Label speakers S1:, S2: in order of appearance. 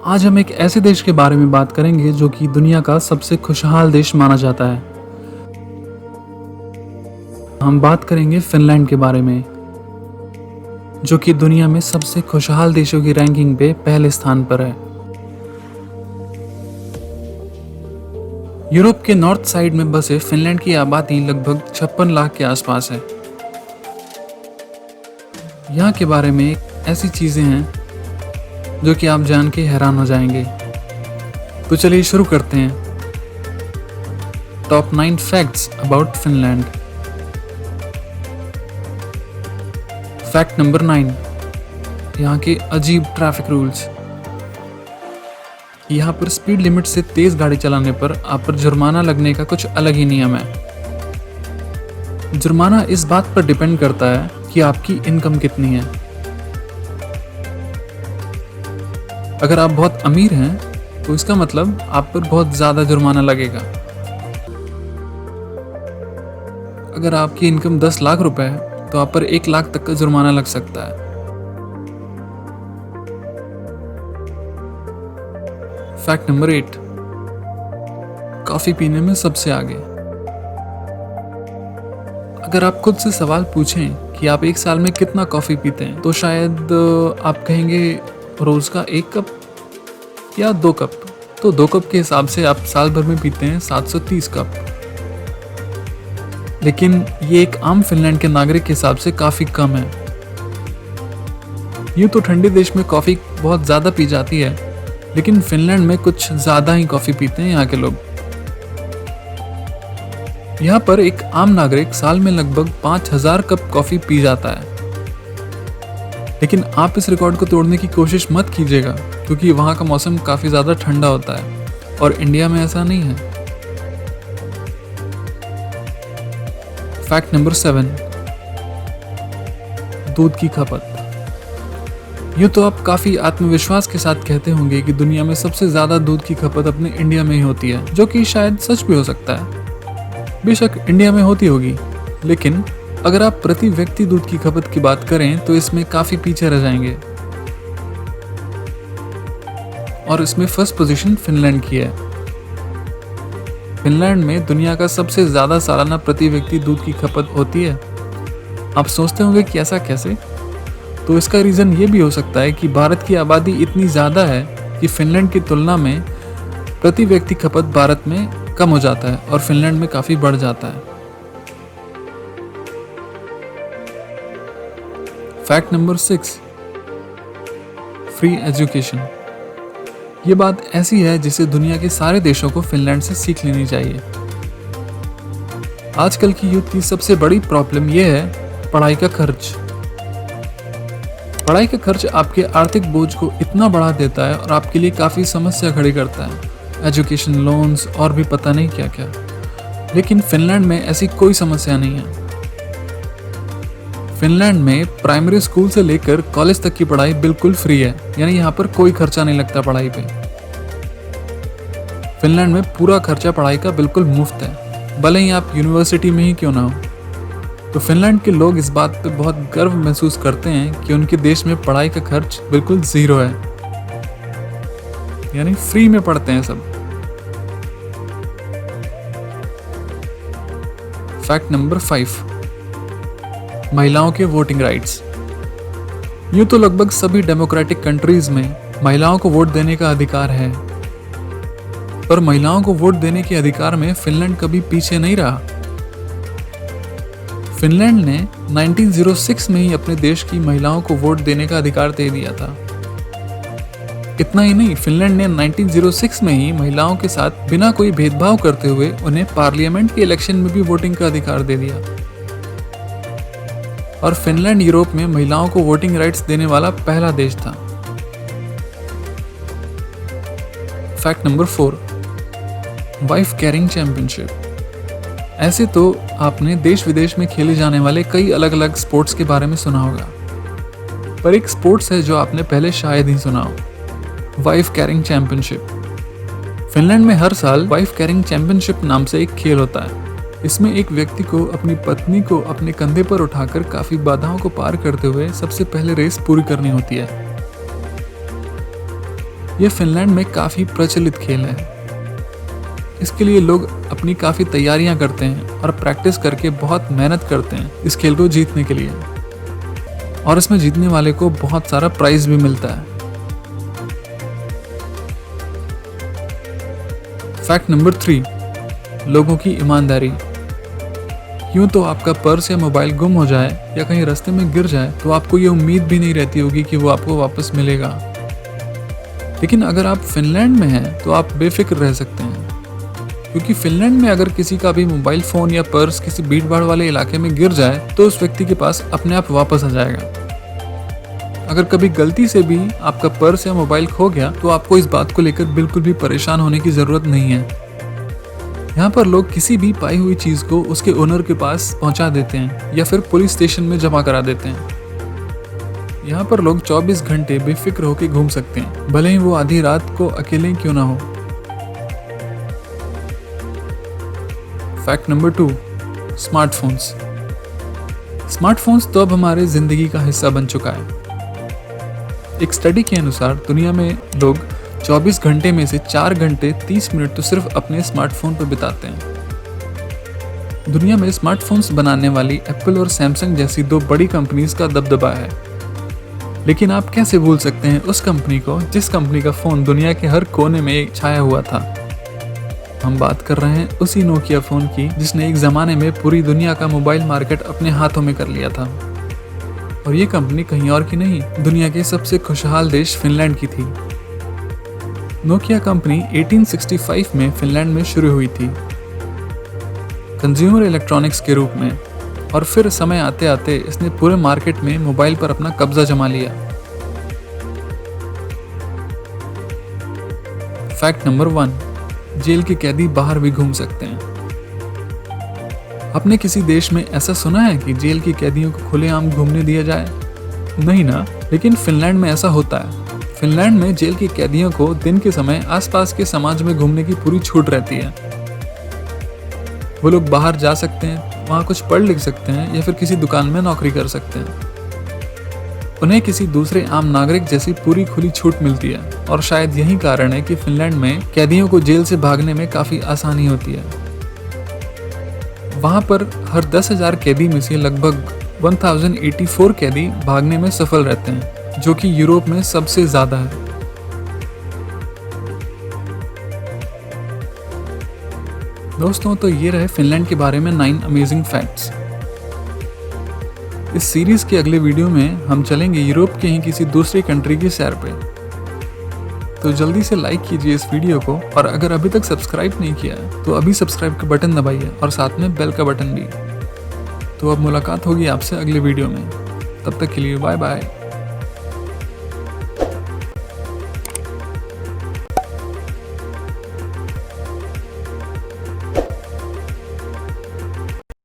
S1: आज हम एक ऐसे देश के बारे में बात करेंगे जो कि दुनिया का सबसे खुशहाल देश माना जाता है। हम बात करेंगे फिनलैंड के बारे में, जो कि दुनिया में सबसे खुशहाल देशों की रैंकिंग पे पहले स्थान पर है। यूरोप के नॉर्थ साइड में बसे फिनलैंड की आबादी लगभग 56 लाख के आसपास है। यहाँ के बारे में ऐसी चीजें हैं जो कि आप जान के हैरान हो जाएंगे। तो चलिए शुरू करते हैं। Top 9 facts about Finland. Fact number 9, यहाँ के अजीब ट्रैफिक रूल्स। यहाँ पर स्पीड लिमिट से तेज गाड़ी चलाने पर आप पर जुर्माना लगने का कुछ अलग ही नियम है। जुर्माना इस बात पर डिपेंड करता है कि आपकी इनकम कितनी है। अगर आप बहुत अमीर हैं तो इसका मतलब आप पर बहुत ज्यादा जुर्माना लगेगा। अगर आपकी इनकम 10 लाख रुपए है तो आप पर 1 लाख तक का जुर्माना लग सकता है। फैक्ट नंबर 8, कॉफी पीने में सबसे आगे। अगर आप खुद से सवाल पूछें कि आप एक साल में कितना कॉफी पीते हैं तो शायद आप कहेंगे रोज का 1 कप या 2 कप। तो 2 कप के हिसाब से आप साल भर में पीते हैं 730 कप। लेकिन ये एक आम फिनलैंड के नागरिक के हिसाब से काफी कम है। यूं तो ठंडे देश में कॉफी बहुत ज्यादा पी जाती है, लेकिन फिनलैंड में कुछ ज्यादा ही कॉफी पीते हैं यहाँ के लोग। यहाँ पर एक आम नागरिक साल में लगभग 5000 कप कॉफी पी जाता है। लेकिन आप इस रिकॉर्ड को तोड़ने की कोशिश मत कीजिएगा, क्योंकि वहाँ का मौसम काफी ज्यादा ठंडा होता है और इंडिया में ऐसा नहीं है। फैक्ट नंबर 7, दूध की खपत। यूँ तो आप काफी आत्मविश्वास के साथ कहते होंगे कि दुनिया में सबसे ज्यादा दूध की खपत अपने इंडिया में ही होती है, जो कि शायद सच भी हो सकता है। बेशक इंडिया में होती होगी, लेकिन अगर आप प्रति व्यक्ति दूध की खपत की बात करें तो इसमें काफी पीछे रह जाएंगे। और इसमें फर्स्ट पोजीशन फिनलैंड की है। फिनलैंड में दुनिया का सबसे ज्यादा सालाना प्रति व्यक्ति दूध की खपत होती है। आप सोचते होंगे कि ऐसा कैसे? तो इसका रीजन ये भी हो सकता है कि भारत की आबादी इतनी ज्यादा है कि फिनलैंड की तुलना में प्रति व्यक्ति खपत भारत में कम हो जाता है और फिनलैंड में काफी बढ़ जाता है। Fact number 6, free education. ये बात ऐसी है जिसे दुनिया के सारे देशों को फिनलैंड से सीख लेनी चाहिए। आजकल की यूथ की सबसे बड़ी प्रॉब्लम यह है पढ़ाई का खर्च। पढ़ाई का खर्च आपके आर्थिक बोझ को इतना बढ़ा देता है और आपके लिए काफी समस्या खड़ी करता है। एजुकेशन लोन्स और भी पता नहीं क्या क्या। लेकिन फिनलैंड में ऐसी कोई समस्या नहीं है। फिनलैंड में प्राइमरी स्कूल से लेकर कॉलेज तक की पढ़ाई बिल्कुल फ्री है, यानी यहाँ पर कोई खर्चा नहीं लगता पढ़ाई पे। फिनलैंड में पूरा खर्चा पढ़ाई का बिल्कुल मुफ्त है, भले ही आप यूनिवर्सिटी में ही क्यों ना हो। तो फिनलैंड के लोग इस बात पे बहुत गर्व महसूस करते हैं कि उनके देश में पढ़ाई का खर्च बिल्कुल 0 है, यानी फ्री में पढ़ते हैं सब। फैक्ट नंबर 5, महिलाओं के वोटिंग राइट्स। यूं तो लगभग सभी डेमोक्रेटिक कंट्रीज में महिलाओं को वोट देने का अधिकार है, पर महिलाओं को वोट देने के अधिकार में फिनलैंड कभी पीछे नहीं रहा। फिनलैंड ने 1906 में ही अपने देश की महिलाओं को वोट देने का अधिकार दे दिया था। इतना ही नहीं, फिनलैंड ने 1906 में ही महिलाओं के साथ बिना कोई भेदभाव करते हुए उन्हें पार्लियामेंट के इलेक्शन में भी वोटिंग का अधिकार दे दिया। और फिनलैंड यूरोप में महिलाओं को वोटिंग राइट्स देने वाला पहला देश था। Fact number 4, wife carrying championship. ऐसे तो आपने देश विदेश में खेले जाने वाले कई अलग अलग स्पोर्ट्स के बारे में सुना होगा, पर एक स्पोर्ट्स है जो आपने पहले शायद ही सुना हो, वाइफ कैरिंग चैंपियनशिप। फिनलैंड में हर साल वाइफ कैरिंग चैंपियनशिप नाम से एक खेल होता है। इसमें एक व्यक्ति को अपनी पत्नी को अपने कंधे पर उठाकर काफी बाधाओं को पार करते हुए सबसे पहले रेस पूरी करनी होती है। यह फिनलैंड में काफ़ी प्रचलित खेल है। इसके लिए लोग अपनी काफ़ी तैयारियां करते हैं और प्रैक्टिस करके बहुत मेहनत करते हैं इस खेल को जीतने के लिए, और इसमें जीतने वाले को बहुत सारा प्राइज भी मिलता है। फैक्ट नंबर 3, लोगों की ईमानदारी। यूं तो आपका पर्स या मोबाइल गुम हो जाए या कहीं रास्ते में गिर जाए तो आपको ये उम्मीद भी नहीं रहती होगी कि वो आपको वापस मिलेगा। लेकिन अगर आप फिनलैंड में हैं तो आप बेफिक्र रह सकते हैं, क्योंकि फिनलैंड में अगर किसी का भी मोबाइल फ़ोन या पर्स किसी भीड़ भाड़ वाले इलाके में गिर जाए तो उस व्यक्ति के पास अपने आप वापस आ जाएगा। अगर कभी गलती से भी आपका पर्स या मोबाइल खो गया तो आपको इस बात को लेकर बिल्कुल भी परेशान होने की ज़रूरत नहीं है। यहाँ पर लोग किसी भी पाई हुई चीज़ को उसके ओनर के पास पहुँचा देते हैं या फिर पुलिस स्टेशन में जमा करा देते हैं। यहाँ पर लोग 24 घंटे बेफिक्र होकर घूम सकते हैं, भले ही वो आधी रात को अकेले क्यों ना हो। Fact number 2, smartphones. स्मार्टफोन्स तो अब हमारे जिंदगी का हिस्सा बन चुका है। एक स्टडी के अनुसार दुनिया में लोग 24 घंटे में से 4 घंटे 30 मिनट तो सिर्फ अपने स्मार्टफोन पर बिताते हैं। दुनिया में स्मार्टफोन्स बनाने वाली एप्पल और सैमसंग जैसी 2 बड़ी कंपनीज का दबदबा है, लेकिन आप कैसे भूल सकते हैं उस कंपनी को जिस कंपनी का फ़ोन दुनिया के हर कोने में छाया हुआ था। हम बात कर रहे हैं उसी नोकिया फ़ोन की जिसने एक ज़माने में पूरी दुनिया का मोबाइल मार्केट अपने हाथों में कर लिया था। और ये कंपनी कहीं और की नहीं, दुनिया के सबसे खुशहाल देश फिनलैंड की थी। नोकिया कंपनी 1865 में फिनलैंड में शुरू हुई थी कंज्यूमर इलेक्ट्रॉनिक्स के रूप में, और फिर समय आते आते इसने पूरे मार्केट में मोबाइल पर अपना कब्जा जमा लिया। फैक्ट नंबर 1, जेल के कैदी बाहर भी घूम सकते हैं। आपने किसी देश में ऐसा सुना है कि जेल के कैदियों को खुलेआम घूमने दिया जाए? नहीं ना, लेकिन फिनलैंड में ऐसा होता है। फिनलैंड में जेल के कैदियों को दिन के समय आसपास के समाज में घूमने की पूरी छूट रहती है। वो लोग बाहर जा सकते हैं, वहाँ कुछ पढ़ लिख सकते हैं या फिर किसी दुकान में नौकरी कर सकते हैं। उन्हें किसी दूसरे आम नागरिक जैसी पूरी खुली छूट मिलती है, और शायद यही कारण है कि फिनलैंड में कैदियों को जेल से भागने में काफ़ी आसानी होती है। वहाँ पर हर 10,000 कैदी में से लगभग 1084 कैदी भागने में सफल रहते हैं, जो कि यूरोप में सबसे ज़्यादा है। दोस्तों, तो ये रहे फिनलैंड के बारे में 9 अमेजिंग फैक्ट्स। इस सीरीज के अगले वीडियो में हम चलेंगे यूरोप के ही किसी दूसरी कंट्री की सैर पे। तो जल्दी से लाइक कीजिए इस वीडियो को, और अगर अभी तक सब्सक्राइब नहीं किया है तो अभी सब्सक्राइब का बटन दबाइए और साथ में बेल का बटन भी। तो अब मुलाकात होगी आपसे अगले वीडियो में। तब तक के लिए बाय बाय।